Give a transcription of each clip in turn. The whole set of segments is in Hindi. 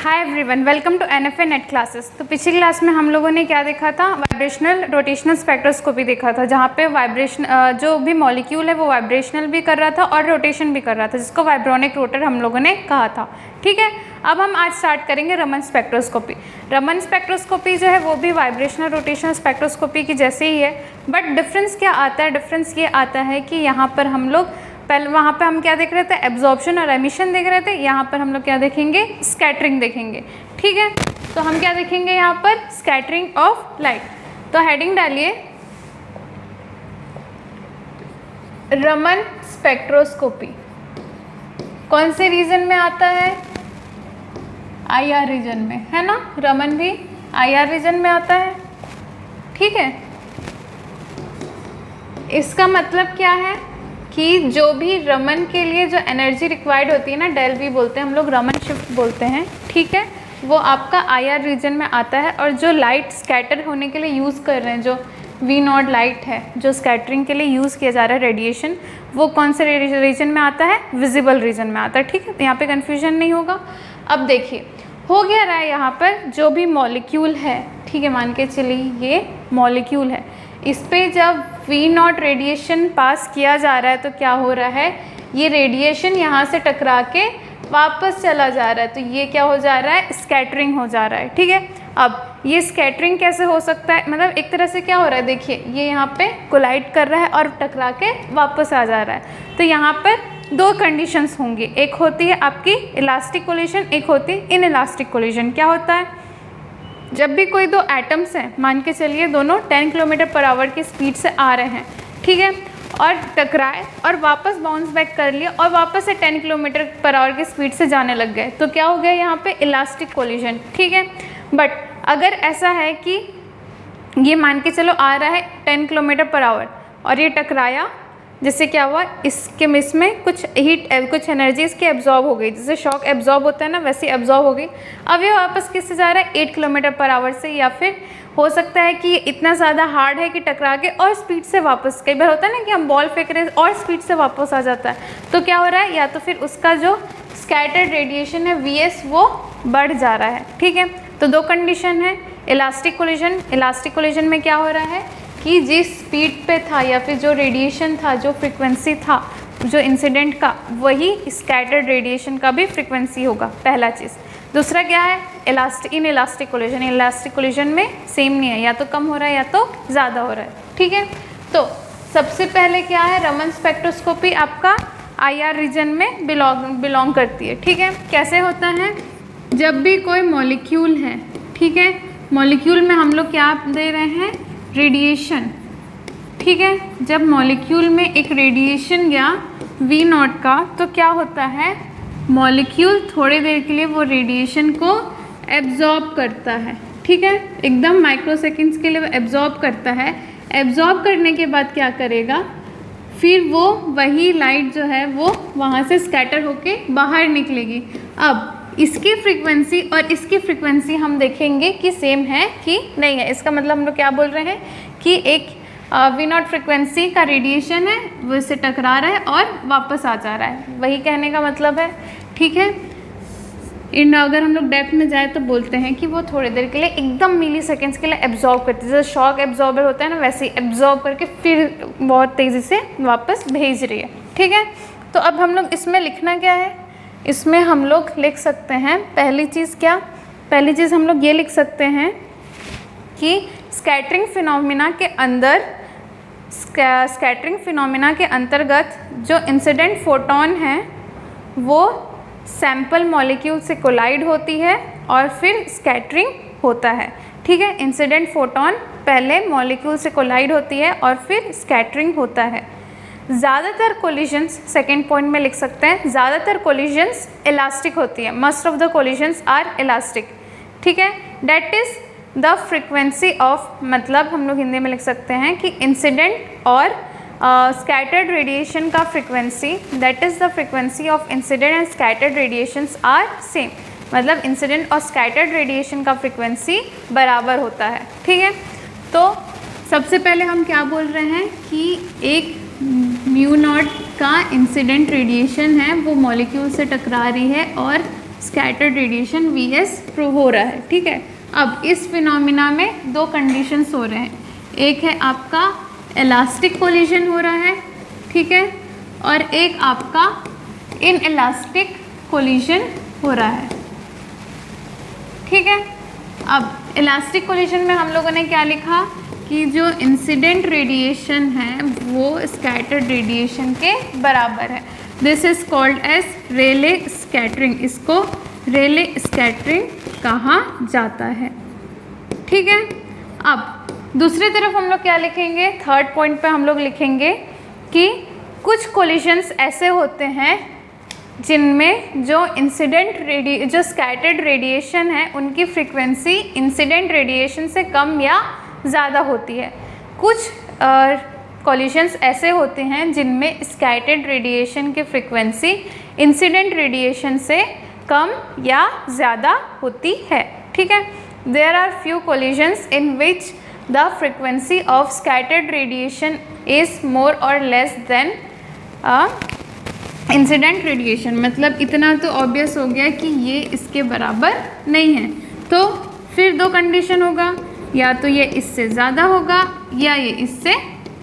Hi everyone, welcome to NFA net classes. तो पिछली क्लास में हम लोगों ने क्या देखा था, वाइब्रेशनल रोटेशनल स्पेक्ट्रोस्कोपी देखा था, जहाँ पे वाइब्रेशन जो भी मॉलिक्यूल है वो वाइब्रेशनल भी कर रहा था और रोटेशन भी कर रहा था, जिसको वाइब्रोनिक रोटर हम लोगों ने कहा था। ठीक है, अब हम आज स्टार्ट करेंगे रमन स्पेक्ट्रोस्कोपी। रमन स्पेक्ट्रोस्कोपी जो है वो भी वाइब्रेशनल रोटेशनल स्पेक्ट्रोस्कोपी की जैसे ही है, बट डिफरेंस क्या आता है? डिफरेंस ये आता है कि यहाँ पर हम लोग पहले वहाँ पे हम क्या देख रहे थे, एब्जॉर्प्शन और एमिशन देख रहे थे। यहाँ पर हम लोग क्या देखेंगे, स्कैटरिंग देखेंगे। ठीक है, तो हम क्या देखेंगे यहाँ पर, स्कैटरिंग ऑफ लाइट। तो हेडिंग डालिए रमन स्पेक्ट्रोस्कोपी। कौन से रीजन में आता है? आईआर रीजन में, है ना। रमन भी आईआर रीजन में आता है। ठीक है, इसका मतलब क्या है कि जो भी रमन के लिए जो एनर्जी रिक्वायर्ड होती है ना, डेल वी बोलते हैं हम लोग, रमन शिफ्ट बोलते हैं। ठीक है, वो आपका आईआर रीजन में आता है। और जो लाइट स्कैटर होने के लिए यूज़ कर रहे हैं, जो वी नॉट लाइट है जो स्कैटरिंग के लिए यूज़ किया जा रहा है, रेडिएशन, वो कौन से रीजन में आता है? विजिबल रीजन में आता है। ठीक है, यहाँ पे कन्फ्यूजन नहीं होगा। अब देखिए हो गया रहा है यहाँ पर जो भी मॉलिक्यूल है, ठीक है, मान के चलिए ये मॉलिक्यूल है, इस पे जब वी नॉट रेडिएशन पास किया जा रहा है तो क्या हो रहा है, ये रेडिएशन यहाँ से टकरा के वापस चला जा रहा है। तो ये क्या हो जा रहा है, स्कैटरिंग हो जा रहा है। ठीक है, अब ये स्कैटरिंग कैसे हो सकता है, मतलब एक तरह से क्या हो रहा है, देखिए ये यहाँ पे कोलाइड कर रहा है और टकरा के वापस आ जा रहा है। तो यहाँ पर दो कंडीशंस होंगी, एक होती है आपकी इलास्टिक कोलिजन, एक होती है इन इलास्टिक कोलिजन। क्या होता है, जब भी कोई दो एटम्स हैं, मान के चलिए दोनों 10 किलोमीटर पर आवर की स्पीड से आ रहे हैं, ठीक है, और टकराए और वापस बाउंस बैक कर लिए और वापस से 10 किलोमीटर पर आवर की स्पीड से जाने लग गए, तो क्या हो गया यहाँ पे, इलास्टिक कोलिजन। ठीक है, बट अगर ऐसा है कि ये मान के चलो आ रहा है 10 किलोमीटर पर आवर और ये टकराया, जिससे क्या हुआ, इसमें कुछ हीट, कुछ एनर्जी इसकी एब्जॉर्ब हो गई, जैसे शॉक एब्जॉर्ब होता है ना, वैसे एब्जॉर्ब हो गई। अब ये वापस किससे जा रहा है, 8 किलोमीटर पर आवर से, या फिर हो सकता है कि इतना ज़्यादा हार्ड है कि टकरा के और स्पीड से वापस, कई बार होता है ना कि हम बॉल फेंक रहे हैं और स्पीड से वापस आ जाता है। तो क्या हो रहा है, या तो फिर उसका जो स्कैटर्ड रेडिएशन है वीएस वो बढ़ जा रहा है। ठीक है, तो दो कंडीशन है, इलास्टिक कोलिजन। इलास्टिक कोलिजन में क्या हो रहा है कि जिस स्पीड पे था या फिर जो रेडिएशन था, जो फ्रिक्वेंसी था जो इंसिडेंट का, वही स्कैटर्ड रेडिएशन का भी फ्रिक्वेंसी होगा, पहला चीज़। दूसरा क्या है, in elastic collision. Elastic collision में सेम नहीं है, या तो कम हो रहा है या तो ज़्यादा हो रहा है। ठीक है, तो सबसे पहले क्या है, रमन स्पेक्ट्रोस्कोपी आपका आईआर रीजन में बिलोंग करती है। ठीक है, कैसे होता है, जब भी कोई मॉलिक्यूल है, ठीक है, मॉलिक्यूल में हम लोग क्या दे रहे हैं, रेडिएशन। ठीक है, जब मॉलिक्यूल में एक रेडिएशन गया वी नॉट का, तो क्या होता है, मॉलिक्यूल थोड़ी देर के लिए वो रेडिएशन को एब्जॉर्ब करता है। ठीक है, एकदम माइक्रोसेकंड्स के लिए वो एब्जॉर्ब करता है। एब्जॉर्ब करने के बाद क्या करेगा, फिर वो वही लाइट जो है वो वहाँ से स्कैटर होके बाहर निकलेगी। अब इसकी फ्रीक्वेंसी और इसकी फ्रीक्वेंसी हम देखेंगे कि सेम है कि नहीं है। इसका मतलब हम लोग क्या बोल रहे हैं कि एक वी नॉट फ्रिक्वेंसी का रेडिएशन है, वो इससे टकरा रहा है और वापस आ जा रहा है, वही कहने का मतलब है। ठीक है, अगर हम लोग डेप्थ में जाए तो बोलते हैं कि वो थोड़ी देर के लिए एकदम मिली सेकेंड्स के लिए एब्जॉर्ब करती है, जैसे शॉक एब्जॉर्बर होता है ना, वैसे ही एब्जॉर्ब करके फिर बहुत तेज़ी से वापस भेज रही है। ठीक है, तो अब हम लोग इसमें लिखना क्या है, इसमें हम लोग लिख सकते हैं, पहली चीज़ क्या, पहली चीज़ हम लोग ये लिख सकते हैं कि स्कैटरिंग फिनोमिना के अंदर, स्कैटरिंग फिनोमिना के अंतर्गत जो इंसिडेंट फोटोन है वो सैंपल मॉलिक्यूल से कोलाइड होती है और फिर स्कैटरिंग होता है। ठीक है, इंसिडेंट फोटोन पहले मॉलिक्यूल से कोलाइड होती है और फिर स्कैटरिंग होता है। ज़्यादातर कोलिजन्स, सेकेंड पॉइंट में लिख सकते हैं, ज़्यादातर कोलिजन्स इलास्टिक होती है, must of the collisions are elastic. ठीक है, that is the frequency of, मतलब हम लोग हिंदी में लिख सकते हैं कि इंसिडेंट और स्कैटर्ड रेडिएशन का frequency, that is the frequency of incident and scattered radiations are same, मतलब इंसिडेंट और स्कैटर्ड रेडिएशन का फ्रिक्वेंसी बराबर होता है। ठीक है, तो सबसे पहले हम क्या बोल रहे हैं कि एक म्यू नॉट का इंसिडेंट रेडिएशन है, वो मॉलिक्यूल से टकरा रही है और स्कैटर्ड रेडिएशन Vs प्रूव हो रहा है, ठीक है। अब इस फिनोमिना में दो कंडीशंस हो रहे हैं, एक है आपका इलास्टिक कोलिजन हो रहा है, ठीक है, और एक आपका इनइलास्टिक कोलिजन हो रहा है, ठीक है। अब इलास्टिक कोलिजन में हम लोगों ने क्या लिखा कि जो इंसिडेंट रेडिएशन है वो स्कैटर्ड रेडिएशन के बराबर है। This is called as Rayleigh scattering, इसको रेले स्कैटरिंग कहा जाता है, ठीक है। अब दूसरी तरफ हम लोग क्या लिखेंगे, थर्ड पॉइंट पे हम लोग लिखेंगे कि कुछ कोलिजन्स ऐसे होते हैं जिनमें जो स्कैटर्ड रेडिएशन है उनकी फ्रीक्वेंसी इंसिडेंट रेडिएशन से कम या ज़्यादा होती है। कुछ कोलिजन्स ऐसे होते हैं जिनमें स्कैटर्ड रेडिएशन की फ्रीक्वेंसी इंसिडेंट रेडिएशन से कम या ज़्यादा होती है, ठीक है। There are few collisions in which the frequency of scattered radiation is more और लेस देन इंसिडेंट रेडिएशन। मतलब इतना तो ऑब्वियस हो गया कि ये इसके बराबर नहीं है, तो फिर दो कंडीशन होगा, या तो ये इससे ज़्यादा होगा या ये इससे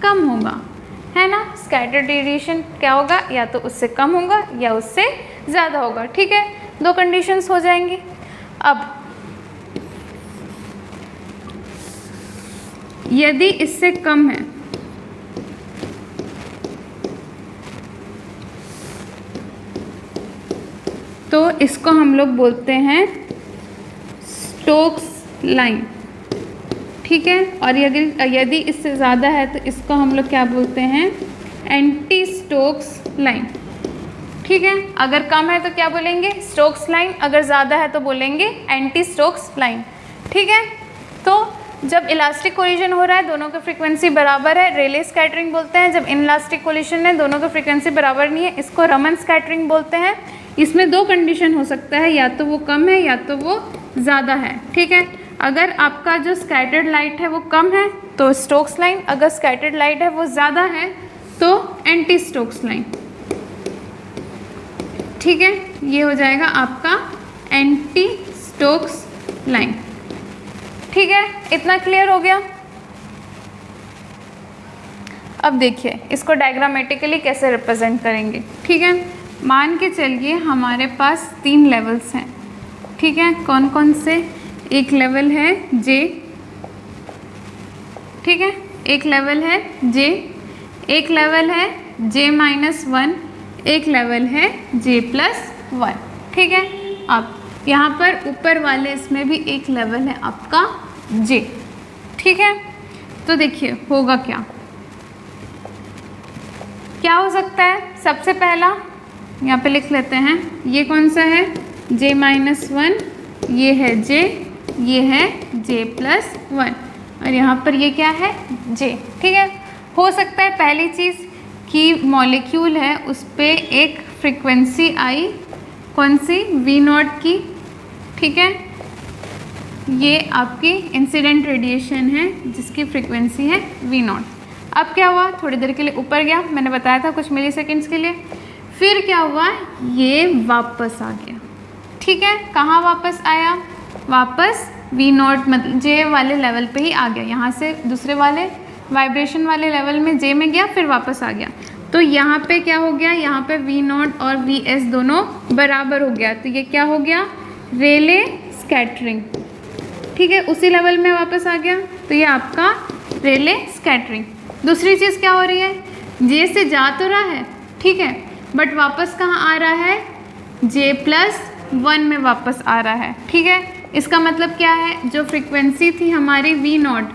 कम होगा, है ना। स्कैटर्ड रेडिएशन क्या होगा, या तो उससे कम होगा या उससे ज़्यादा होगा, ठीक है। दो कंडीशंस हो जाएंगी। अब यदि इससे कम है तो इसको हम लोग बोलते हैं स्टोक्स लाइन, ठीक है। और यदि इससे ज़्यादा है तो इसको हम लोग क्या बोलते हैं, एंटी स्टोक्स लाइन, ठीक है। अगर कम है तो क्या बोलेंगे, स्टोक्स लाइन, अगर ज़्यादा है तो बोलेंगे एंटी स्टोक्स लाइन, ठीक है। तो जब इलास्टिक कोलिजन हो रहा है दोनों की फ्रीक्वेंसी बराबर है, रेले स्कैटरिंग बोलते हैं। जब इनइलास्टिक कोलिजन है दोनों की फ्रीक्वेंसी बराबर नहीं है, इसको रमन स्कैटरिंग बोलते हैं। इसमें दो कंडीशन हो सकता है, या तो वो कम है या तो वो ज़्यादा है, ठीक है। अगर आपका जो स्कैटर्ड लाइट है वो कम है तो स्टोक्स लाइन, अगर स्कैटर्ड लाइट है वो ज़्यादा है तो एंटी स्टोक्स लाइन, ठीक है। ये हो जाएगा आपका एंटी स्टोक्स लाइन, ठीक है। इतना क्लियर हो गया। अब देखिए इसको डायग्रामेटिकली कैसे रिप्रेजेंट करेंगे, ठीक है। मान के चलिए हमारे पास 3 लेवल्स हैं, ठीक है। कौन कौन से, एक लेवल है J, ठीक है, एक लेवल है J, एक लेवल है J-1, एक लेवल है J+1, ठीक है। अब यहाँ पर ऊपर वाले इसमें भी एक लेवल है आपका J, ठीक है। तो देखिए होगा क्या हो सकता है। सबसे पहला यहाँ पे लिख लेते हैं, ये कौन सा है, J-1, ये है J, ये है J+1, और यहाँ पर ये क्या है, J, ठीक है। हो सकता है पहली चीज़ कि मॉलिक्यूल है उस पर एक फ्रीक्वेंसी आई, कौन सी, V0 की, ठीक है। ये आपकी इंसिडेंट रेडिएशन है जिसकी फ्रीक्वेंसी है V0। अब क्या हुआ, थोड़ी देर के लिए ऊपर गया, मैंने बताया था कुछ मिली सेकेंड्स के लिए, फिर क्या हुआ, ये वापस आ गया, ठीक है। कहाँ वापस आया, वापस V0 मतलब J वाले लेवल पे ही आ गया, यहाँ से दूसरे वाले वाइब्रेशन वाले लेवल में J में गया, फिर वापस आ गया। तो यहाँ पे क्या हो गया, यहाँ पे V0 और Vs दोनों बराबर हो गया, तो ये क्या हो गया, रेले स्कैटरिंग, ठीक है। उसी लेवल में वापस आ गया, तो ये आपका रेले स्कैटरिंग। दूसरी चीज़ क्या हो रही है, J से जा तो रहा है, ठीक है, बट वापस कहाँ आ रहा है, J+1 में वापस आ रहा है, ठीक है। इसका मतलब क्या है, जो फ्रीक्वेंसी थी हमारी V0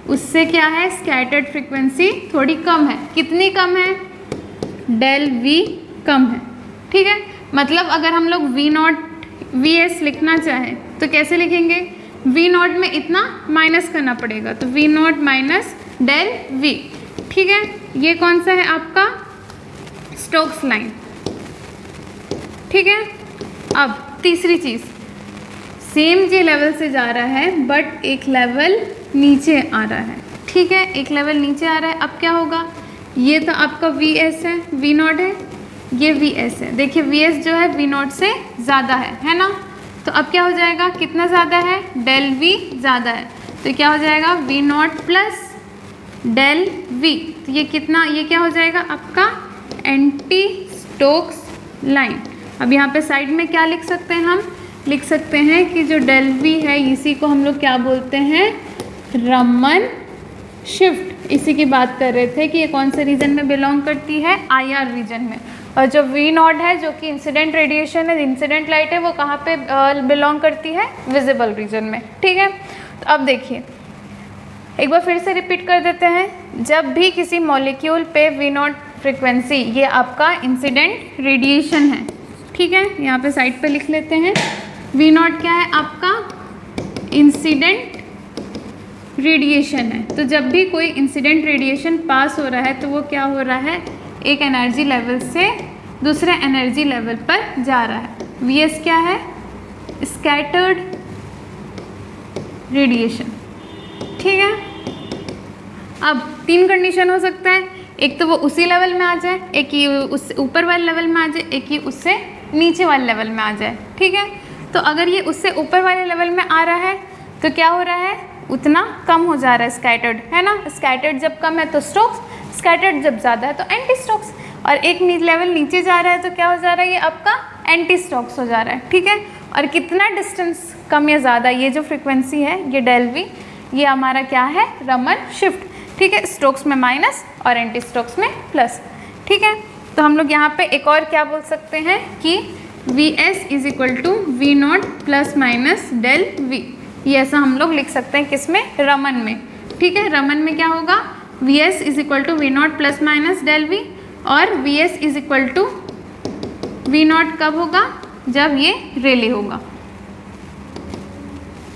उससे क्या है, स्कैटर्ड फ्रीक्वेंसी थोड़ी कम है। कितनी कम है, ΔV कम है, ठीक है। मतलब अगर हम लोग V0 Vs लिखना चाहें तो कैसे लिखेंगे, V0 में इतना माइनस करना पड़ेगा, तो V0 माइनस ΔV, ठीक है। ये कौन सा है आपका, स्टोक्स लाइन, ठीक है। अब तीसरी चीज़, सेम J लेवल से जा रहा है बट एक लेवल नीचे आ रहा है, ठीक है, एक लेवल नीचे आ रहा है। अब क्या होगा, ये तो आपका Vs है, V0 है, ये Vs है। देखिए Vs जो है V0 से ज़्यादा है ना। तो अब क्या हो जाएगा, कितना ज़्यादा है, डेल वी ज़्यादा है, तो क्या हो जाएगा V naught plus del V. तो ये कितना, ये क्या हो जाएगा आपका एंटी स्टोक्स लाइन। अब यहाँ पे साइड में क्या लिख सकते हैं, हम लिख सकते हैं कि जो डेल वी है इसी को हम लोग क्या बोलते हैं, रमन शिफ्ट। इसी की बात कर रहे थे कि ये कौन से रीजन में बिलोंग करती है, आईआर रीजन में। और जो वी नॉट है जो कि इंसिडेंट रेडिएशन है, इंसिडेंट लाइट है, वो कहाँ पे बिलोंग करती है, विजिबल रीजन में। ठीक है, तो अब देखिए एक बार फिर से रिपीट कर देते हैं। जब भी किसी मॉलिक्यूल पे वी नॉट फ्रिक्वेंसी, ये आपका इंसिडेंट रेडिएशन है। ठीक है, यहाँ पे साइड पे लिख लेते हैं। वी नॉट क्या है आपका, इंसिडेंट रेडिएशन है। तो जब भी कोई इंसिडेंट रेडिएशन पास हो रहा है तो वो क्या हो रहा है, एक एनर्जी लेवल से दूसरे एनर्जी लेवल पर जा रहा है। वी एस क्या है, स्कैटर्ड रेडिएशन। ठीक है, अब 3 कंडीशन हो सकता है, एक तो वो उसी लेवल में आ जाए, एक ही उस ऊपर वाले लेवल में आ जाए, एक ही उससे नीचे वाले लेवल में आ जाए। ठीक है, तो अगर ये उससे ऊपर वाले लेवल में आ रहा है तो क्या हो रहा है, उतना कम हो जा रहा है स्कैटर्ड, है ना। स्कैटर्ड जब कम है तो स्टोक्स, स्कैटर्ड जब ज़्यादा है तो एंटी स्टोक्स। और एक लेवल नीचे जा रहा है तो क्या हो जा रहा है, ये आपका एंटी स्टोक्स हो जा रहा है। ठीक है, और कितना डिस्टेंस कम या ज़्यादा, ये जो फ्रिक्वेंसी है ये डेल वी, ये हमारा क्या है, रमन शिफ्ट। ठीक है, स्टोक्स में माइनस और एंटी स्टोक्स में प्लस। ठीक है, तो हम लोग यहाँ पे एक और क्या बोल सकते हैं कि V S is equal to V naught plus minus del V. ये ऐसा हम लोग लिख सकते हैं, किसमें, रमन में। ठीक है, रमन में क्या होगा, V S is equal to V naught plus minus del V, और V S is equal to V naught कब होगा, जब ये रेले होगा।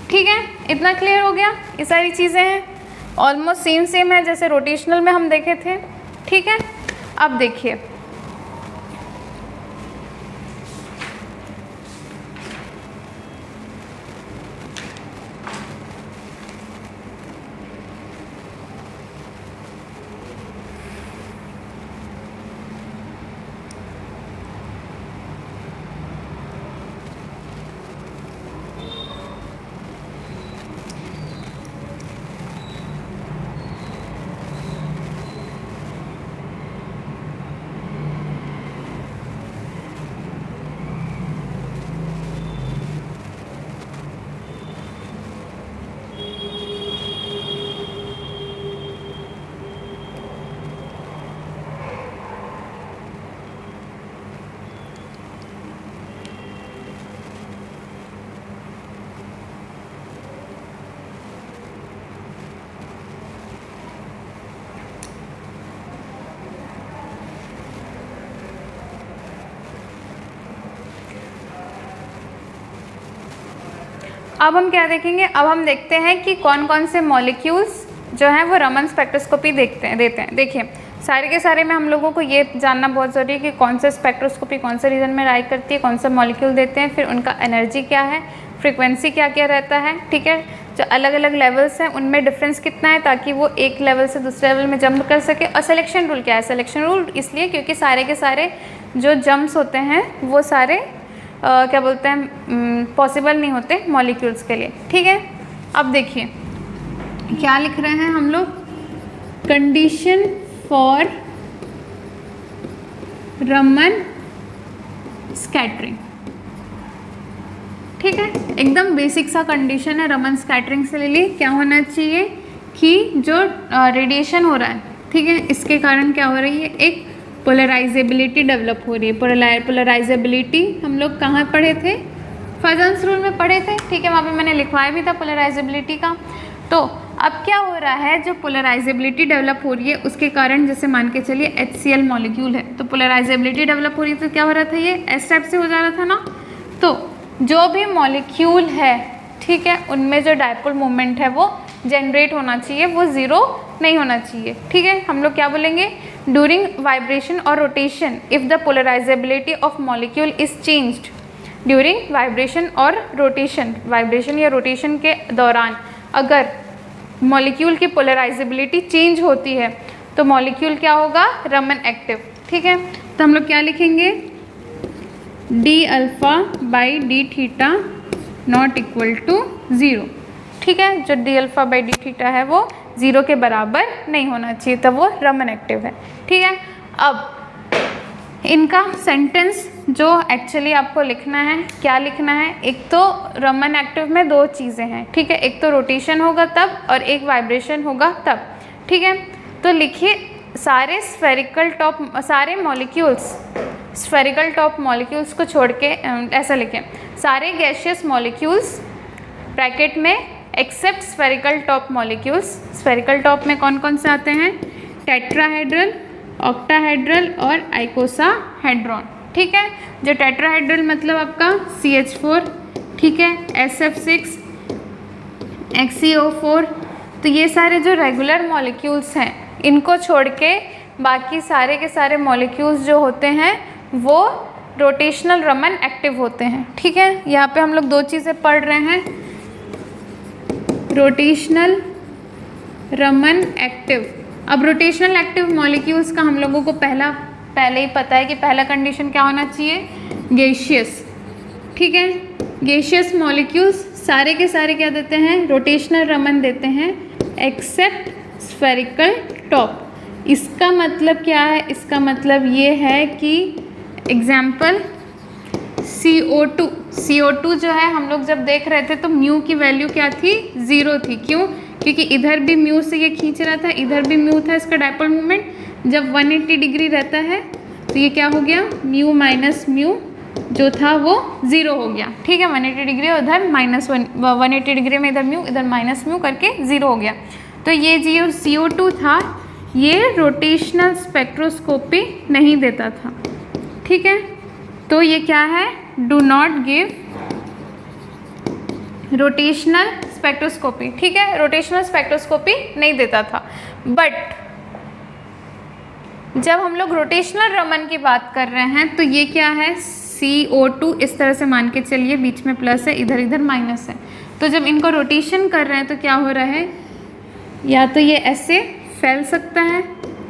ठीक है, इतना क्लियर हो गया, ये सारी चीज़ें हैं ऑलमोस्ट सेम है जैसे रोटेशनल में हम देखे थे। ठीक है, अब देखिए अब हम क्या देखेंगे, अब हम देखते हैं कि कौन कौन से मॉलिक्यूल्स जो हैं वो रमन स्पेक्ट्रोस्कोपी देते हैं। देखिए सारे के सारे में हम लोगों को ये जानना बहुत ज़रूरी है कि कौन सा स्पेक्ट्रोस्कोपी कौन से रीजन में राइट करती है, कौन सा मॉलिक्यूल देते हैं, फिर उनका एनर्जी क्या है, फ्रीक्वेंसी क्या क्या रहता है। ठीक है, जो अलग अलग लेवल्स हैं उनमें डिफरेंस कितना है, ताकि वो एक लेवल से दूसरे लेवल में जंप कर सके। और सिलेक्शन रूल क्या है, सिलेक्शन रूल इसलिए क्योंकि सारे के सारे जो जंप्स होते हैं वो सारे क्या बोलते हैं पॉसिबल नहीं होते मॉलिक्यूल्स के लिए। ठीक है, अब देखिए क्या लिख रहे हैं हम लोग, कंडीशन फॉर रमन स्कैटरिंग। ठीक है, एकदम बेसिक सा कंडीशन है रमन स्कैटरिंग से ले ली। क्या होना चाहिए कि जो रेडिएशन हो रहा है, ठीक है, इसके कारण क्या हो रही है, एक पोलराइजेबिलिटी डेवलप हो रही है। पोलराइजेबिलिटी हम लोग कहाँ पढ़े थे, फजन्स रूल में पढ़े थे। ठीक है, वहाँ पे मैंने लिखवाया भी था पोलराइजेबिलिटी का। तो अब क्या हो रहा है, जो पोलराइजेबिलिटी डेवलप हो रही है उसके कारण, जैसे मान के चलिए HCl मॉलिक्यूल है, तो पोलराइजेबिलिटी डेवलप हो रही है तो क्या हो रहा था, ये एस टाइप से हो जा रहा था ना। तो जो भी मॉलिक्यूल है, ठीक है, उनमें जो डायपोल मोमेंट है वो जनरेट होना चाहिए, वो ज़ीरो नहीं होना चाहिए। ठीक है, हम लोग क्या बोलेंगे, ड्यूरिंग वाइब्रेशन और rotation if the polarisability of molecule is changed during vibration और रोटेशन, वाइब्रेशन या रोटेशन के दौरान अगर मॉलिक्यूल की पोलराइजेबिलिटी चेंज होती है तो मॉलिक्यूल क्या होगा, रमन एक्टिव। ठीक है, तो हम लोग क्या लिखेंगे, D alpha by D theta not equal to 0। ठीक है, जो D alpha by D theta है वो 0 के बराबर नहीं होना चाहिए, तब वो रमन एक्टिव है। ठीक है, अब इनका सेंटेंस जो एक्चुअली आपको लिखना है, क्या लिखना है, एक तो रमन एक्टिव में दो चीज़ें हैं। ठीक है, एक तो रोटेशन होगा तब और एक वाइब्रेशन होगा तब। ठीक है, तो लिखिए सारे सारे मॉलिक्यूल्स, स्फेरिकल टॉप मॉलिक्यूल्स को छोड़ के ऐसा लिखें, सारे गैशियस मॉलिक्यूल्स ब्रैकेट में except spherical top molecules. Spherical top में कौन कौन से आते हैं, टेट्राहेड्रल, ऑक्टाहेड्रल और आइकोसाहेड्रॉन। ठीक है, जो टेट्राहेड्रल मतलब आपका CH4, ठीक है, SF6, XeO4, तो ये सारे जो रेगुलर मॉलिक्यूल्स हैं इनको छोड़ के बाकी सारे के सारे मॉलिक्यूल्स जो होते हैं वो रोटेशनल रमन एक्टिव होते हैं। ठीक है, यहाँ पे हम लोग दो चीज़ें पढ़ रहे हैं, रोटेशनल रमन एक्टिव। अब रोटेशनल एक्टिव मॉलिक्यूल्स का हम लोगों को पहले ही पता है कि पहला कंडीशन क्या होना चाहिए, गैशियस। ठीक है, गैशियस मॉलिक्यूल्स सारे के सारे क्या देते हैं, रोटेशनल रमन देते हैं एक्सेप्ट स्फेरिकल टॉप। इसका मतलब क्या है, इसका मतलब ये है कि एग्जाम्पल CO2 जो है हम लोग जब देख रहे थे तो म्यू की वैल्यू क्या थी, 0 थी। क्यों, क्योंकि इधर भी म्यू से ये खींच रहा था, इधर भी म्यू था, इसका डायपोल मोमेंट जब 180 डिग्री रहता है तो ये क्या हो गया, म्यू माइनस म्यू जो था वो 0 हो गया। ठीक है, 180 डिग्री उधर -180 डिग्री में इधर म्यू, इधर माइनस म्यू करके 0 हो गया। तो ये जो CO2 था ये रोटेशनल स्पेक्ट्रोस्कोपी नहीं देता था। ठीक है, तो ये क्या है, do not give rotational spectroscopy. ठीक है, रोटेशनल स्पेक्ट्रोस्कोपी नहीं देता था। बट जब हम लोग रोटेशनल रमन की बात कर रहे हैं तो ये क्या है, CO2 इस तरह से मान के चलिए, बीच में प्लस है, इधर इधर माइनस है। तो जब इनको रोटेशन कर रहे हैं तो क्या हो रहा है, या तो ये ऐसे फैल सकता है,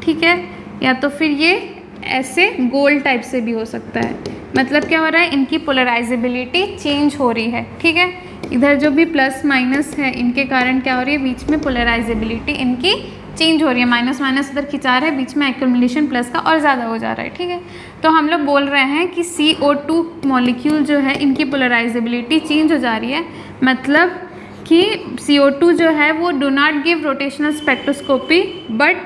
ठीक है, या तो फिर ये ऐसे गोल टाइप से भी हो सकता है। मतलब क्या हो रहा है, इनकी पोलराइजेबिलिटी चेंज हो रही है। ठीक है, इधर जो भी प्लस माइनस है इनके कारण क्या हो रही है, बीच में पोलराइजेबिलिटी इनकी चेंज हो रही है, माइनस माइनस उधर खिंचा रहा है, बीच में एक्यूमुलेशन प्लस का और ज़्यादा हो जा रहा है। ठीक है, तो हम लोग बोल रहे हैं कि CO2 मॉलिक्यूल जो है इनकी पोलराइजेबिलिटी चेंज हो जा रही है। मतलब कि CO2 जो है वो do not give rotational spectroscopy but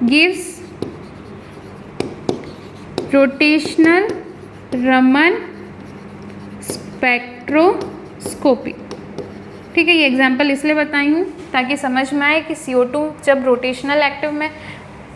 gives rotational Raman spectroscopy. ठीक है, ये एग्जांपल इसलिए बताई हूँ ताकि समझ में आए कि CO2 जब रोटेशनल एक्टिव में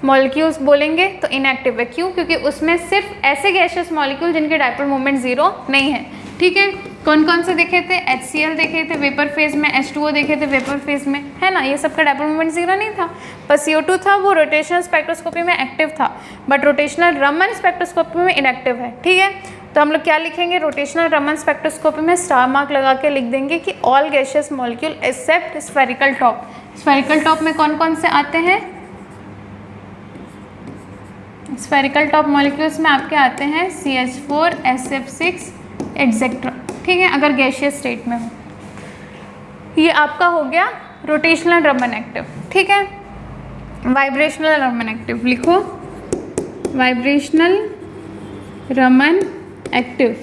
मॉलिक्यूल्स बोलेंगे तो इनएक्टिव है। क्यों, क्योंकि उसमें सिर्फ ऐसे गैशियस मॉलिक्यूल जिनके डायपोल मोमेंट 0 नहीं है। ठीक है, कौन कौन से देखे थे, HCl देखे थे वेपर फेज में, H2O देखे थे वेपर फेज में, है ना, ये सब का डायपोल मोमेंट 0 नहीं था। पर CO2 था वो रोटेशनल स्पेक्ट्रोस्कोपी में एक्टिव था, बट रोटेशनल रमन स्पेक्ट्रोस्कोपी में इनएक्टिव है। ठीक है, तो हम लोग क्या लिखेंगे, रोटेशनल रमन स्पेक्ट्रोस्कोपी में स्टार मार्क लगा के लिख देंगे कि all gaseous molecule except spherical top. Spherical top में कौन कौन से आते हैं, स्फेरिकल टॉप मॉलिक्यूल्स में आपके आते हैं CH4, SF6 एटसेट्रा। ठीक है, अगर गैशियस स्टेट में हो। ये आपका हो गया रोटेशनल रमन एक्टिव। ठीक है, वाइब्रेशनल रमन एक्टिव लिखो, वाइब्रेशनल रमन एक्टिव।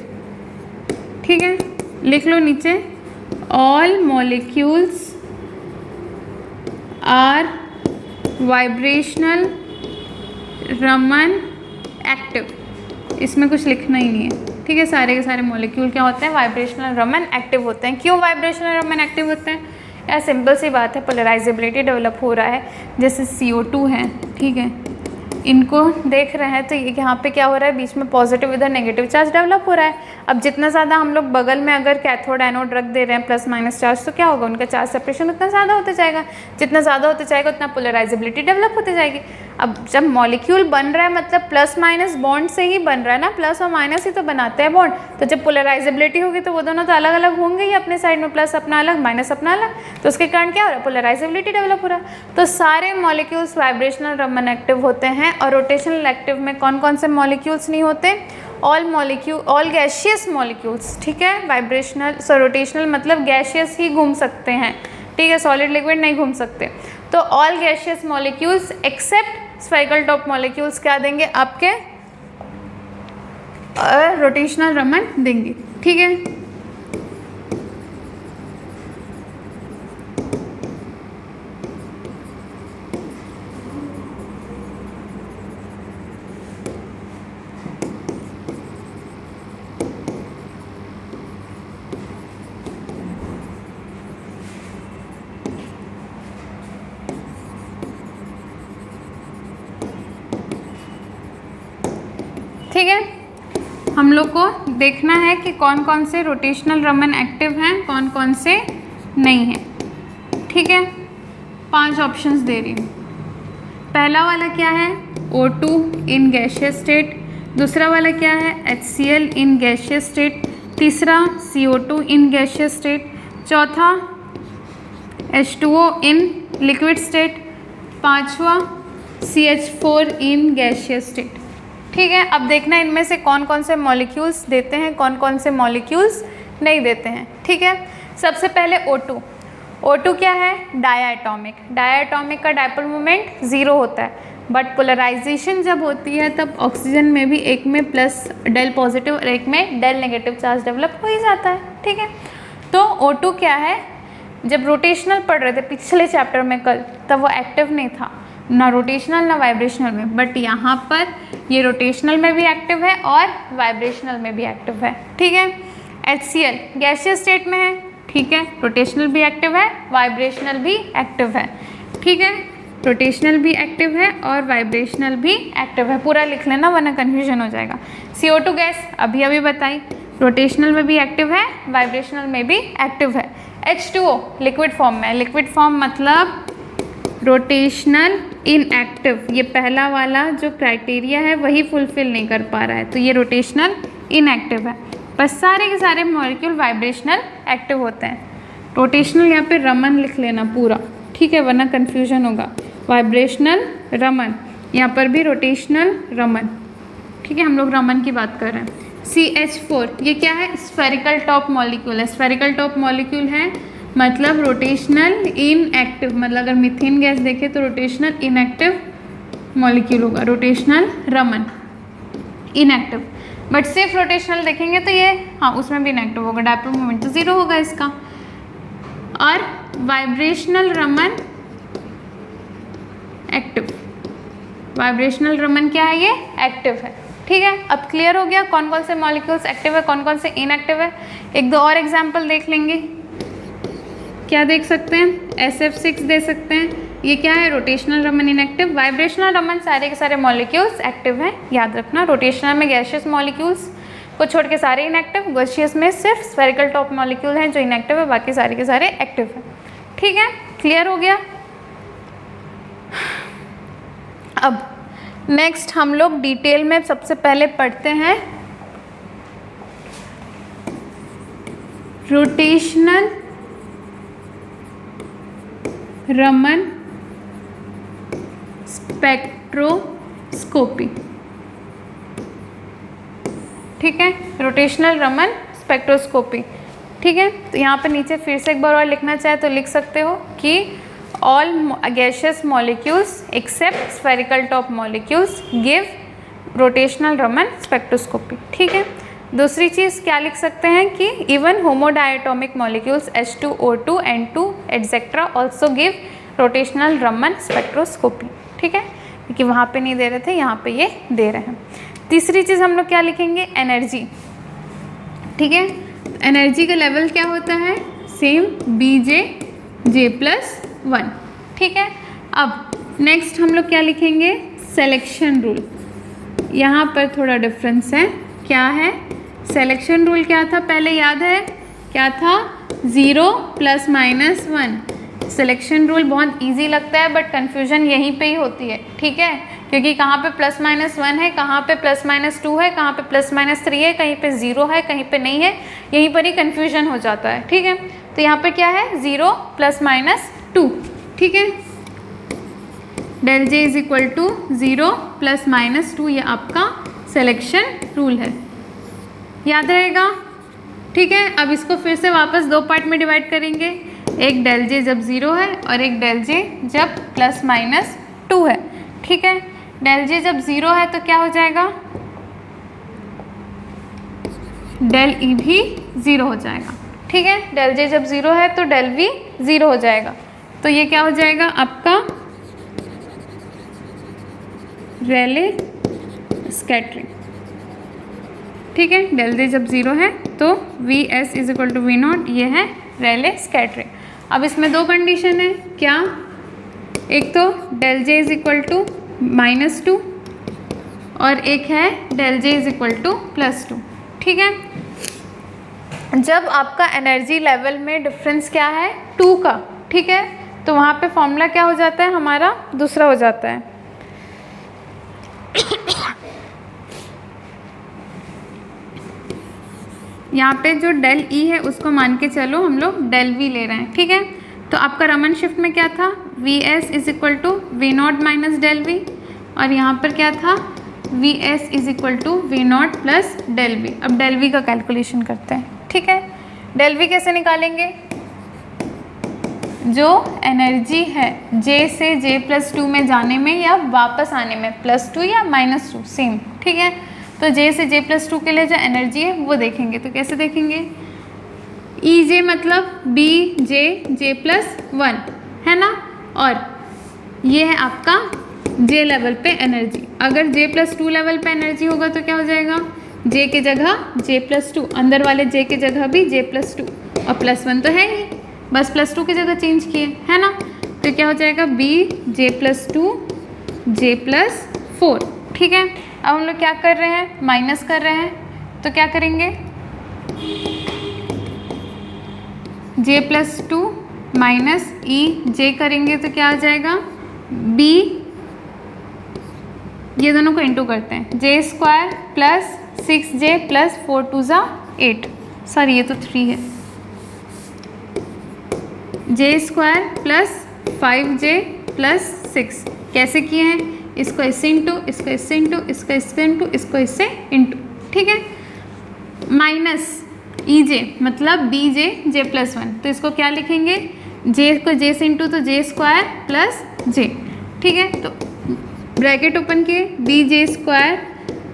ठीक है, लिख लो नीचे, all molecules are vibrational Raman active. इसमें कुछ लिखना ही नहीं है। ठीक है, सारे के सारे मॉलिक्यूल क्या होते हैं, वाइब्रेशनल रमन एक्टिव होते हैं। क्यों वाइब्रेशनल रमन एक्टिव होते हैं, यार सिंपल सी बात है, पोलराइजेबिलिटी डेवलप हो रहा है। जैसे CO2 है, ठीक है, इनको देख रहे हैं तो ये यहाँ पे क्या हो रहा है, बीच में पॉजिटिव इधर नेगेटिव चार्ज डेवलप हो रहा है। अब जितना ज़्यादा हम लोग बगल में अगर कैथोड एनोड रख दे रहे हैं प्लस माइनस चार्ज, तो क्या होगा, उनका चार्ज सेपरेशन उतना ज़्यादा होता जाएगा। जितना ज़्यादा होता जाएगा उतना पोलराइजेबिलिटी डेवलप होती जाएगी। अब जब मॉलिक्यूल बन रहा है मतलब प्लस माइनस बॉन्ड से ही बन रहा है ना, प्लस और माइनस ही तो बनाते हैं बॉन्ड। तो जब पोलराइजेबिलिटी होगी तो वो दोनों तो अलग अलग होंगे ही अपने साइड में, प्लस अपना अलग माइनस अपना अलग, तो उसके कारण क्या हो रहा है, पोलराइजेबिलिटी डेवलप हो रहा है। तो सारे मॉलिक्यूल्स वाइब्रेशनल रमन एक्टिव होते हैं। और रोटेशनल एक्टिव में कौन कौन से मॉलिक्यूल्स नहीं होते, ऑल गैशियस मॉलिक्यूल्स, ठीक है। वाइब्रेशनल रोटेशनल मतलब गैशियस ही घूम सकते हैं, ठीक है, सॉलिड लिक्विड नहीं घूम सकते। तो all gaseous molecules except spherical top molecules क्या देंगे आपके, रोटेशनल रमन देंगे, ठीक है। ठीक है, हम लोग को देखना है कि कौन कौन से रोटेशनल रमन एक्टिव हैं, कौन कौन से नहीं हैं, ठीक है। 5 ऑप्शंस दे रही हूँ। पहला वाला क्या है, O2 इन गैशियस स्टेट। दूसरा वाला क्या है, HCl इन गैशियस स्टेट। तीसरा CO2 इन गैशियस स्टेट। चौथा H2O इन लिक्विड स्टेट। पाँचवा CH4 इन गैशियस स्टेट, ठीक है। अब देखना है इनमें से कौन कौन से मॉलिक्यूल्स देते हैं, कौन कौन से मॉलिक्यूल्स नहीं देते हैं, ठीक है। सबसे पहले O2। O2 क्या है, डायटोमिक। डायटोमिक का डायपोल मोमेंट 0 होता है, बट पोलराइजेशन जब होती है तब ऑक्सीजन में भी एक में प्लस डेल पॉजिटिव और एक में डेल नेगेटिव चार्ज डेवलप हो ही जाता है, ठीक है। तो O2 क्या है, जब रोटेशनल पढ़ रहे थे पिछले चैप्टर में कल, तब वो एक्टिव नहीं था, ना रोटेशनल ना वाइब्रेशनल में, बट यहाँ पर ये रोटेशनल में भी एक्टिव है और वाइब्रेशनल में भी एक्टिव है, ठीक है। HCl गैसियस स्टेट में है, ठीक है, रोटेशनल भी एक्टिव है, वाइब्रेशनल भी एक्टिव है, ठीक है। रोटेशनल भी एक्टिव है और वाइब्रेशनल भी एक्टिव है, पूरा लिख लेना वरना कन्फ्यूजन हो जाएगा। CO2 गैस अभी बताई, रोटेशनल में भी एक्टिव है, वाइब्रेशनल में भी एक्टिव है। H2O लिक्विड फॉर्म में, लिक्विड फॉर्म मतलब रोटेशनल इनएक्टिव, ये पहला वाला जो क्राइटेरिया है वही फुलफिल नहीं कर पा रहा है, तो ये रोटेशनल इनएक्टिव है। बस सारे के सारे मॉलिक्यूल वाइब्रेशनल एक्टिव होते हैं। रोटेशनल यहाँ पे रमन लिख लेना पूरा, ठीक है, वरना कन्फ्यूजन होगा। वाइब्रेशनल रमन, यहाँ पर भी रोटेशनल रमन, ठीक है, हम लोग रमन की बात कर रहे हैं। CH4 ये क्या है, स्फेरिकल टॉप मॉलिक्यूल है। स्फेरिकल टॉप मॉलिक्यूल है मतलब रोटेशनल इनएक्टिव, मतलब अगर मीथेन गैस देखें तो रोटेशनल इनएक्टिव मॉलिक्यूल होगा, रोटेशनल रमन इनएक्टिव। बट सिर्फ रोटेशनल देखेंगे तो ये हाँ उसमें भी इनएक्टिव होगा, डायपोल मोमेंट तो 0 होगा इसका। और vibrational Raman active, vibrational Raman क्या है, ये एक्टिव है, ठीक है। अब क्लियर हो गया कौन कौन से मॉलिक्यूल्स एक्टिव है, कौन कौन से इनएक्टिव है। एक दो और एग्जाम्पल देख लेंगे, क्या देख सकते हैं, SF6 दे सकते हैं, ये क्या है, rotational Raman inactive. Vibrational Raman सारे के सारे मॉलिक्यूल्स एक्टिव हैं, याद रखना। रोटेशनल में गैशियस मॉलिक्यूल्स को छोड़ के सारे इनएक्टिव, गैशियस में सिर्फ स्फेरिकल टॉप मॉलिक्यूल हैं जो इनएक्टिव है, बाकी सारे के सारे एक्टिव हैं, ठीक है। क्लियर हो गया। अब नेक्स्ट हम लोग डिटेल में सबसे पहले पढ़ते हैं रोटेशनल रमन स्पेक्ट्रोस्कोपी, ठीक है, रोटेशनल रमन स्पेक्ट्रोस्कोपी, ठीक है। तो यहाँ पे नीचे फिर से एक बार और लिखना चाहे तो लिख सकते हो कि all gaseous molecules except spherical top molecules give rotational Raman spectroscopy, ठीक है। दूसरी चीज़ क्या लिख सकते हैं कि even homodiatomic molecules H2O2 N2 etcetera also give rotational Raman spectroscopy, ठीक है, क्योंकि वहाँ पे नहीं दे रहे थे, यहाँ पे ये दे रहे हैं। तीसरी चीज़ हम लोग क्या लिखेंगे, एनर्जी, ठीक है। एनर्जी का लेवल क्या होता है, सेम BJ+1, ठीक है। अब नेक्स्ट हम लोग क्या लिखेंगे, सिलेक्शन रूल। यहाँ पर थोड़ा डिफरेंस है, क्या है, सिलेक्शन रूल क्या था पहले याद है, क्या था, 0 ± 1। सिलेक्शन रूल बहुत इजी लगता है बट कन्फ्यूजन यहीं पे ही होती है, ठीक है, क्योंकि कहाँ पे ±1 है, कहाँ पे ±2 है, कहाँ पे ±3 है, कहीं पे 0 है, कहीं पे नहीं है, यहीं पर ही कन्फ्यूजन हो जाता है, ठीक है। तो यहाँ पे क्या है, 0 ± 2, ठीक है, ∆J = 0 ± 2, ये आपका सिलेक्शन रूल है, याद रहेगा? ठीक है, अब इसको फिर से वापस दो पार्ट में डिवाइड करेंगे, एक डेल जे जब 0 है और एक डेल जे जब ±2 है। ठीक है, डेल जे जब 0 है तो क्या हो जाएगा, डेल ई भी 0 हो जाएगा। ठीक है, डेल जे जब 0 है तो डेल वी 0 हो जाएगा। तो ये क्या हो जाएगा आपका रेले स्कैटरिंग। ठीक है, डेल जे जब 0 है तो V S is equal to V naught, ये है रेले स्कैटरिंग। अब इसमें दो कंडीशन है, क्या? एक तो del J is equal to -2 और एक है del J is equal to +2। ठीक है, जब आपका एनर्जी लेवल में डिफरेंस क्या है 2 का, ठीक है, तो वहाँ पे फॉर्मूला क्या हो जाता है हमारा, दूसरा हो जाता है। यहाँ पे जो डेल ई है उसको मान के चलो हम लोग डेल वी ले रहे हैं। ठीक है, तो आपका रमन शिफ्ट में क्या था, V S is equal to V naught minus del V, और यहाँ पर क्या था, V S is equal to V naught plus del V. अब डेल वी का कैलकुलेशन करते हैं। ठीक है, डेल वी कैसे निकालेंगे, जो एनर्जी है J से J+2 में जाने में या वापस आने में, +2 या -2 सेम। ठीक है, तो J से J+2 के लिए जो एनर्जी है वो देखेंगे। तो कैसे देखेंगे, EJ मतलब BJ J+1 है ना, और ये है आपका J लेवल पे एनर्जी। अगर J+2 लेवल पे एनर्जी होगा तो क्या हो जाएगा, J की जगह J+2, अंदर वाले J की जगह भी J+2, और +1 तो है ही, बस +2 की जगह चेंज किए, है ना। तो क्या हो जाएगा BJ+2 J+4। ठीक है, अब हम लोग क्या कर रहे हैं, माइनस कर रहे हैं, तो क्या करेंगे, J+2 माइनस EJ करेंगे तो क्या आ जाएगा, B, ये दोनों को इंटू करते हैं, J² प्लस 6J प्लस 4 2 ज़ा 8, सॉरी ये तो 3 है, J² प्लस 5J प्लस 6। कैसे किए हैं, इसको इससे इंटू, इसको इससे इंटू, इसको इससे इंटू, इसको इससे इंटू। ठीक है, माइनस EJ मतलब BJ J+1, तो इसको क्या लिखेंगे, J को J से इंटू तो J² प्लस J। ठीक है, तो ब्रैकेट ओपन किए, BJ²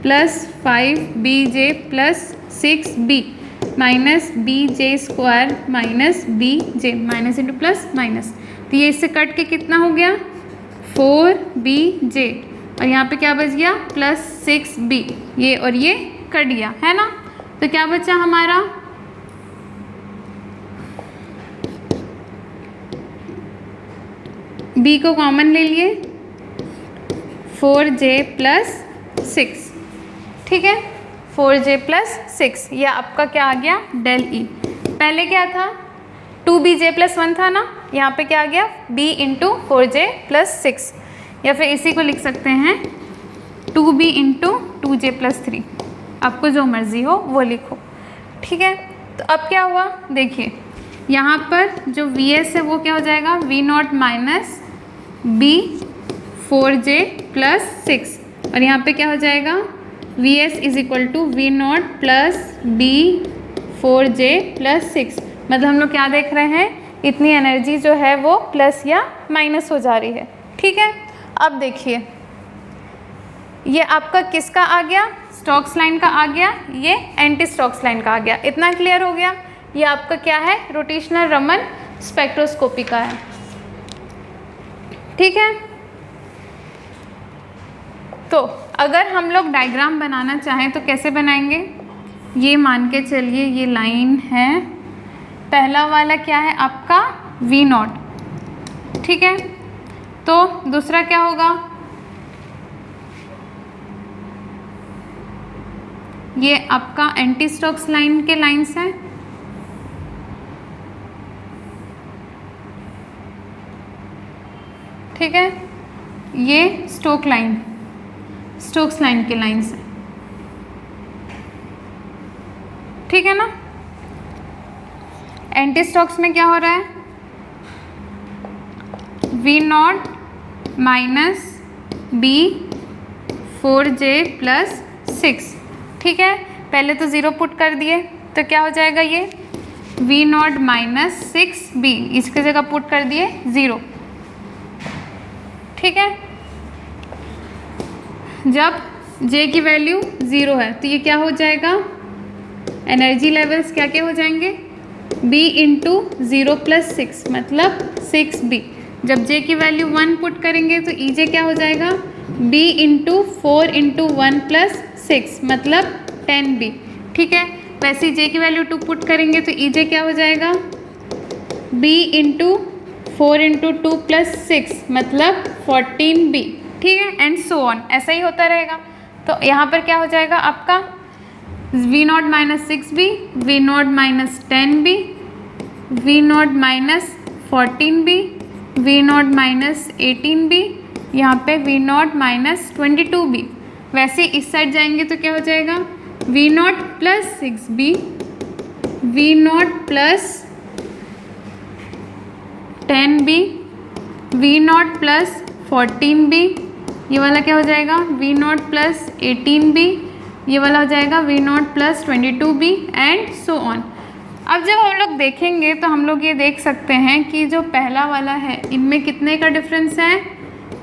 plus 5BJ plus 6B minus BJ² minus BJ, minus into plus minus, तो ये इससे कट के कितना हो गया 4BJ, और यहाँ पे क्या बच गया प्लस 6B, ये और ये कट गया, है ना। तो क्या बचा हमारा, B को कॉमन ले लिए, 4J प्लस 6। ठीक है, 4J प्लस 6, यह आपका क्या आ गया डेल ई। पहले क्या था 2BJ+1 था ना, यहाँ पे क्या आ गया B इंटू 4J प्लस 6, या फिर इसी को लिख सकते हैं 2B इंटू 2J+3, आपको जो मर्ज़ी हो वो लिखो। ठीक है, तो अब क्या हुआ देखिए, यहाँ पर जो VS है वो क्या हो जाएगा V0 minus B 4J plus 6, और यहाँ पे क्या हो जाएगा VS is equal to V0 plus B 4J plus 6। मतलब हम लोग क्या देख रहे हैं, इतनी एनर्जी जो है वो प्लस या माइनस हो जा रही है। ठीक है, अब देखिए ये आपका किसका आ गया, स्टोक्स लाइन का आ गया, ये एंटी स्टोक्स लाइन का आ गया। इतना क्लियर हो गया, ये आपका क्या है रोटेशनल रमन स्पेक्ट्रोस्कोपी का है। ठीक है, तो अगर हम लोग डायग्राम बनाना चाहें तो कैसे बनाएंगे, ये मान के चलिए ये लाइन है, पहला वाला क्या है आपका V0। ठीक है, तो दूसरा क्या होगा, ये आपका एंटी स्टोक्स लाइन के लाइंस हैं। ठीक है, ये स्टोक्स लाइन के लाइंस हैं। ठीक है ना, एंटी स्टोक्स में क्या हो रहा है V0 minus B 4J plus 6। ठीक है, पहले तो 0 पुट कर दिए तो क्या हो जाएगा ये V नॉट माइनस 6B, इसकी जगह पुट कर दिए 0। ठीक है, जब J की वैल्यू 0 है तो ये क्या हो जाएगा, एनर्जी लेवल्स क्या क्या हो जाएंगे, B इंटू 0 प्लस 6 मतलब 6B। जब J की वैल्यू 1 पुट करेंगे तो EJ क्या हो जाएगा, B इंटू 4 इंटू 1 प्लस 6 मतलब 10B। ठीक है, वैसे ही J की वैल्यू 2 पुट करेंगे तो EJ क्या हो जाएगा, B इंटू 4 इंटू 2 प्लस 6 मतलब 14B। ठीक है, एंड सो ऑन, ऐसा ही होता रहेगा। तो यहाँ पर क्या हो जाएगा आपका V not minus 6B, V not minus 10B, V not minus 14B, V not minus 18B, यहाँ पे V नॉट माइनस 22B। वैसे इस साइड जाएंगे तो क्या हो जाएगा, V not plus 6B, V not plus 10B, V not plus 14B, ये वाला क्या हो जाएगा, V नॉट प्लस 18B, ये वाला हो जाएगा V not plus 22B and so on. अब जब हम लोग देखेंगे तो हम लोग ये देख सकते हैं कि जो पहला वाला है इनमें कितने का डिफरेंस है,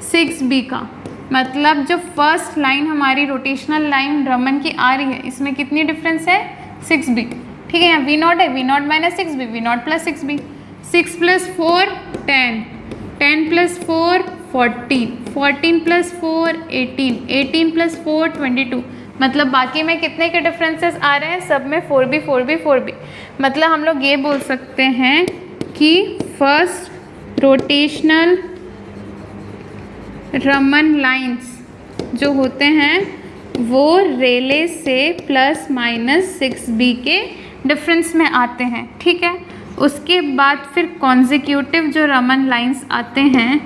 6B का। मतलब जो फर्स्ट लाइन हमारी रोटेशनल लाइन रमन की आ रही है इसमें कितनी डिफरेंस है, 6B। ठीक है, यहाँ V नॉट है, V not minus 6B, V not plus 6B, 6 plus 4 10, 10 plus 4 14, 14 plus 4 18, 18 plus 4 22। मतलब बाकी में कितने के डिफरेंसेस आ रहे हैं, सब में 4B 4B 4B। मतलब हम लोग ये बोल सकते हैं कि फर्स्ट रोटेशनल रमन लाइंस जो होते हैं वो रेले से प्लस माइनस 6B के डिफरेंस में आते हैं। ठीक है, उसके बाद फिर कॉन्जिक्यूटिव जो रमन लाइंस आते हैं,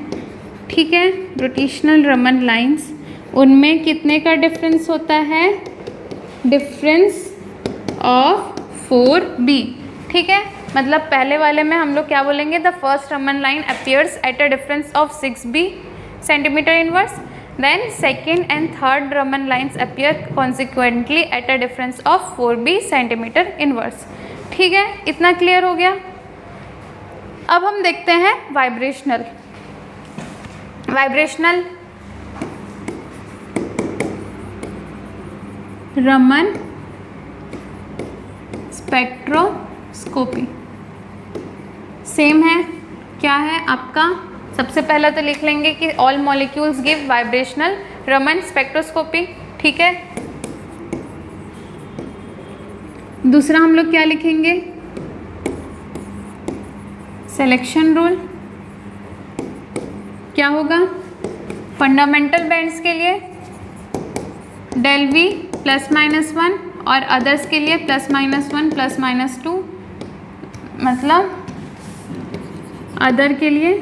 ठीक है, रोटेशनल रमन लाइंस, उनमें कितने का डिफरेंस होता है, डिफरेंस ऑफ 4B। ठीक है, मतलब पहले वाले में हम लोग क्या बोलेंगे, the first Raman line appears at a difference of 6B centimetre inverse, then second and third Raman lines appear consequently at a difference of 4B centimetre inverse. ठीक है, इतना क्लियर हो गया। अब हम देखते हैं वाइब्रेशनल रमन स्पेक्ट्रोस्कोपी। सेम है, क्या है आपका, सबसे पहला तो लिख लेंगे कि all molecules give vibrational Raman spectroscopy. ठीक है, दूसरा हम लोग क्या लिखेंगे, सिलेक्शन रूल। क्या होगा, फंडामेंटल बैंड्स के लिए डेल V प्लस माइनस 1 और अदर्स के लिए प्लस माइनस 1 प्लस माइनस 2, मतलब अदर के लिए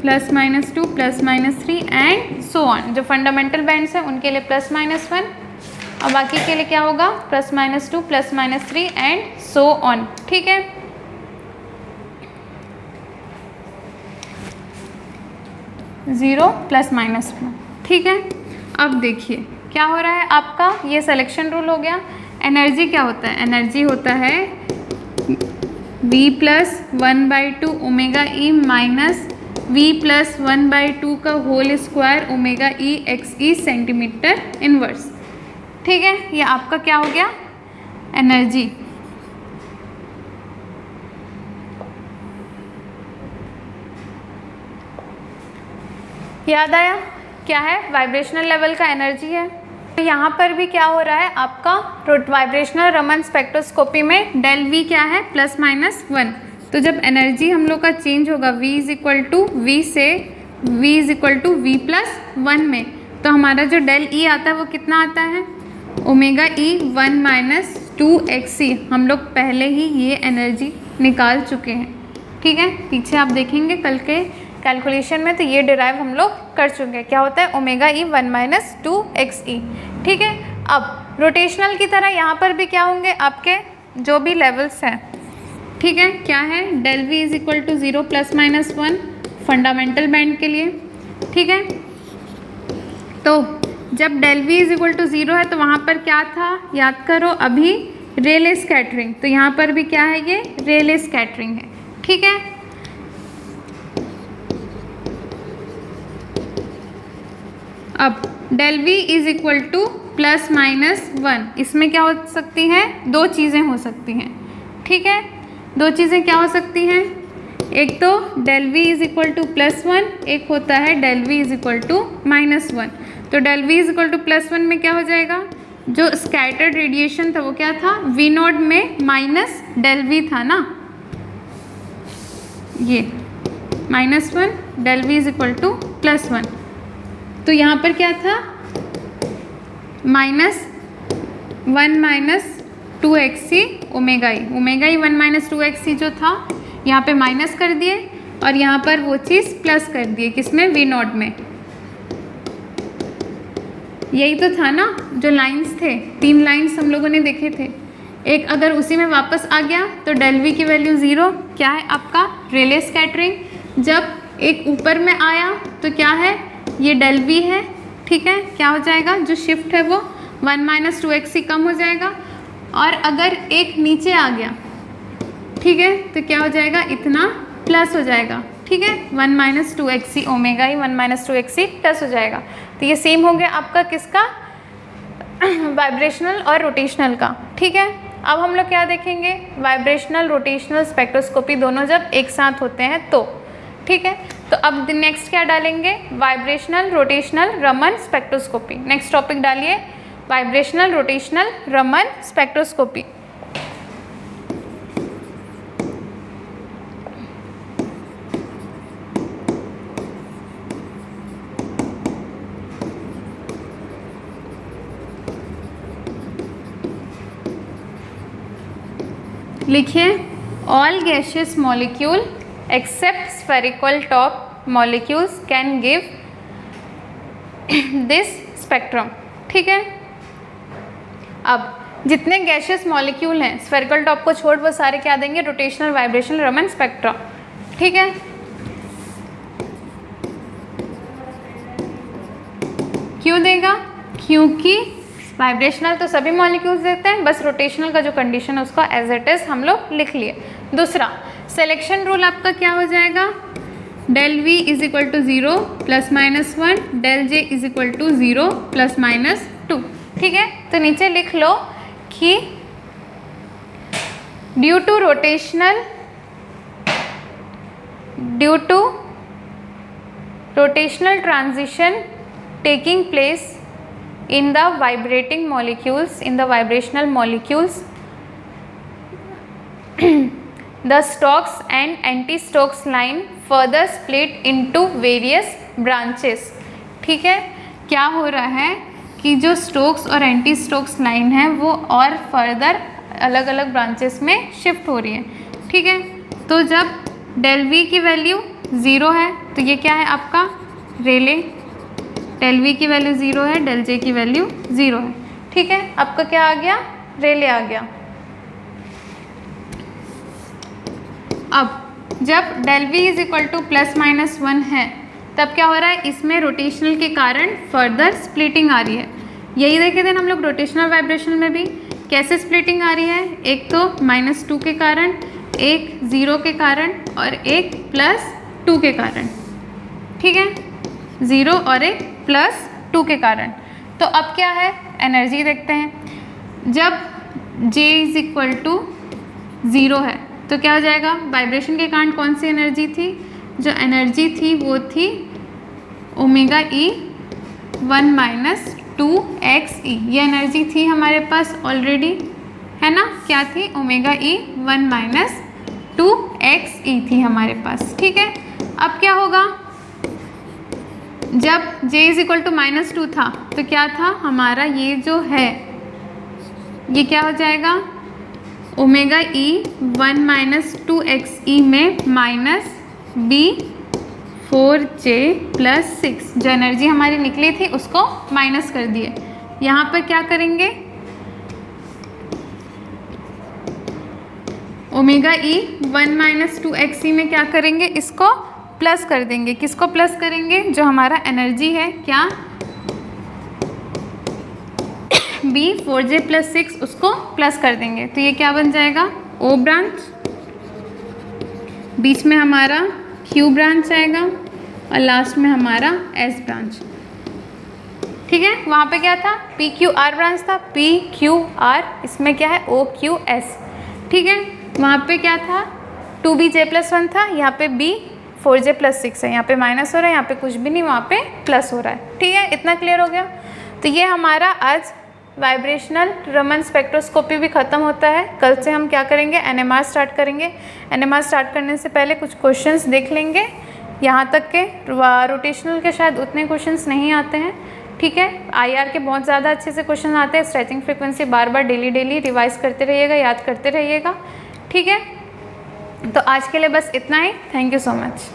plus minus 2 plus minus 3 and so on. जो फंडामेंटल बैंड्स हैं उनके लिए प्लस माइनस 1 और बाकी के लिए क्या होगा, plus minus 2 plus minus 3 and so on. ठीक है, ज़ीरो प्लस माइनस 1। ठीक है, अब देखिए क्या हो रहा है आपका, ये सिलेक्शन रूल हो गया। एनर्जी क्या होता है, एनर्जी होता है V plus 1/2 omega E minus V plus 1/2 का whole square omega E XE centimetre inverse. ठीक है, ये आपका क्या हो गया, एनर्जी। याद आया क्या है, वाइब्रेशनल लेवल का एनर्जी है। तो यहाँ पर भी क्या हो रहा है आपका, वाइब्रेशनल रमन स्पेक्ट्रोस्कोपी में डेल V क्या है, प्लस माइनस 1। तो जब एनर्जी हम लोग का चेंज होगा V is equal to V से V is equal to V plus 1 में, तो हमारा जो डेल E आता है वो कितना आता है, ओमेगा E 1 माइनस 2XE। हम लोग पहले ही ये एनर्जी निकाल चुके हैं। ठीक है, पीछे आप देखेंगे कल के कैलकुलेशन में, तो ये डिराइव हम लोग कर चुके हैं। क्या होता है, ओमेगा E 1 माइनस 2XE। ठीक है, अब रोटेशनल की तरह यहाँ पर भी क्या होंगे आपके जो भी लेवल्स हैं। ठीक है, क्या है, del V is equal to 0 plus minus 1 fundamental band के लिए। ठीक है, तो जब del we is equal to 0 है तो वहाँ पर क्या था, याद करो अभी रेले स्कैटरिंग, तो यहाँ पर भी क्या है, ये रेले स्कैटरिंग है। ठीक है, अब del we is equal to plus minus 1, इसमें क्या हो सकती हैं, दो चीज़ें हो सकती हैं। ठीक है, दो चीज़ें क्या हो सकती हैं, एक तो del we is equal to plus 1, एक होता है del we is equal to minus 1। तो del we is equal to plus 1 में क्या हो जाएगा, जो स्कैटर्ड रेडिएशन था वो क्या था, वी नॉट में माइनस डेल वी था ना, ये -1 del we is equal to plus 1। तो यहाँ पर क्या था, -1 minus 2xc omega e, omega e 1 minus 2xc जो था यहाँ पे माइनस कर दिए और यहाँ पर वो चीज़ प्लस कर दिए, किसमें, वी नॉट में। यही तो था ना, जो लाइंस थे, 3 लाइंस हम लोगों ने देखे थे, एक अगर उसी में वापस आ गया तो डेल वी की वैल्यू 0, क्या है आपका रेले स्कैटरिंग। जब एक ऊपर में आया तो क्या है, ये डेल वी है। ठीक है, क्या हो जाएगा, जो शिफ्ट है वो 1 माइनस 2xc कम हो जाएगा, और अगर एक नीचे आ गया, ठीक है, तो क्या हो जाएगा, इतना प्लस हो जाएगा। ठीक है, 1 माइनस 2xc ओमेगा ही 1 माइनस 2xc प्लस हो जाएगा। तो ये सेम हो गया आपका किसका, वाइब्रेशनल और रोटेशनल का। ठीक है, अब हम लोग क्या देखेंगे, वाइब्रेशनल रोटेशनल स्पेक्ट्रोस्कोपी दोनों जब एक साथ होते हैं तो। ठीक है, तो अब नेक्स्ट क्या डालेंगे, vibrational rotational Raman spectroscopy. Next topic डालिए, वाइब्रेशनल रोटेशनल रमन स्पेक्ट्रोस्कोपी। लिखिए, all gaseous molecule except spherical top molecules can give this spectrum. ठीक है, अब जितने गैसियस मॉलिक्यूल हैं स्फेरिकल टॉप को छोड़ वो सारे क्या देंगे, रोटेशनल वाइब्रेशनल रमन स्पेक्ट्रम। ठीक है, क्यों देगा, क्योंकि वाइब्रेशनल तो सभी मॉलिक्यूल्स देते हैं, बस रोटेशनल का जो कंडीशन है उसको एज इट इज हम लोग लिख लिए। दूसरा सिलेक्शन रूल आपका क्या हो जाएगा, del we is equal to 0 plus minus 1, del J is equal to 0 plus minus 2। ठीक है, तो नीचे लिख लो कि due to rotational transition taking place in the vibrating molecules, in the vibrational molecules, the Stokes and anti-Stokes line further split into various branches। ठीक है, क्या हो रहा है कि जो स्टोक्स और एंटी स्टोक्स लाइन है वो और फर्दर अलग अलग ब्रांचेस में शिफ्ट हो रही है। ठीक है, तो जब डेल वी की वैल्यू 0 है तो ये क्या है आपका रेले, डेल वी की वैल्यू 0 है, डेल जे की वैल्यू 0 है। ठीक है, आपका क्या आ गया, रेले आ गया। अब जब del we is equal to plus minus 1 है तब क्या हो रहा है, इसमें रोटेशनल के कारण फर्दर स्प्लिटिंग आ रही है। यही देखे थे ना हम लोग रोटेशनल वाइब्रेशन में भी, कैसे स्प्लिटिंग आ रही है, एक तो -2 के कारण, एक 0 के कारण और एक +2 के कारण। ठीक है, 0 और एक +2 के कारण। तो अब क्या है, एनर्जी देखते हैं। जब J इज इक्वल टू 0 है तो क्या हो जाएगा, वाइब्रेशन के कारण कौन सी एनर्जी थी, जो एनर्जी थी वो थी ओमेगा ई 1 माइनस 2xe। ये एनर्जी थी हमारे पास ऑलरेडी, है ना, क्या थी, ओमेगा ई 1 माइनस 2xe थी हमारे पास। ठीक है, अब क्या होगा, जब J इज इक्वल टू -2 था तो क्या था हमारा, ये जो है ये क्या हो जाएगा, ओमेगा ई 1 माइनस 2xe में -B4J + 6, जो एनर्जी हमारी निकली थी उसको माइनस कर दिए। यहाँ पर क्या करेंगे, ओमेगा ई 1 माइनस 2xe में क्या करेंगे, इसको प्लस कर देंगे। किसको प्लस करेंगे, जो हमारा एनर्जी है, क्या, B 4J+6 उसको प्लस कर देंगे तो ये क्या बन जाएगा, O ब्रांच, बीच में हमारा Q ब्रांच आएगा और लास्ट में हमारा S ब्रांच। ठीक है, वहाँ पे क्या था, PQR ब्रांच था, PQR, इसमें क्या है OQS। ठीक है, वहाँ पे क्या था 2BJ+1 था, यहाँ पे B 4J+6 है, यहाँ पे माइनस हो रहा है, यहाँ पे कुछ भी नहीं, वहाँ पे प्लस हो रहा है। ठीक है, इतना क्लियर हो गया। तो ये हमारा आज वाइब्रेशनल रमन स्पेक्ट्रोस्कोपी भी ख़त्म होता है। कल से हम क्या करेंगे, NMR स्टार्ट करेंगे। NMR स्टार्ट करने से पहले कुछ क्वेश्चंस देख लेंगे, यहाँ तक के रोटेशनल के शायद उतने क्वेश्चंस नहीं आते हैं। ठीक है, IR के बहुत ज़्यादा अच्छे से क्वेश्चन आते हैं। स्ट्रेचिंग फ्रीक्वेंसी बार बार डेली रिवाइज करते रहिएगा, याद करते रहिएगा। ठीक है, तो आज के लिए बस इतना ही। Thank you so much.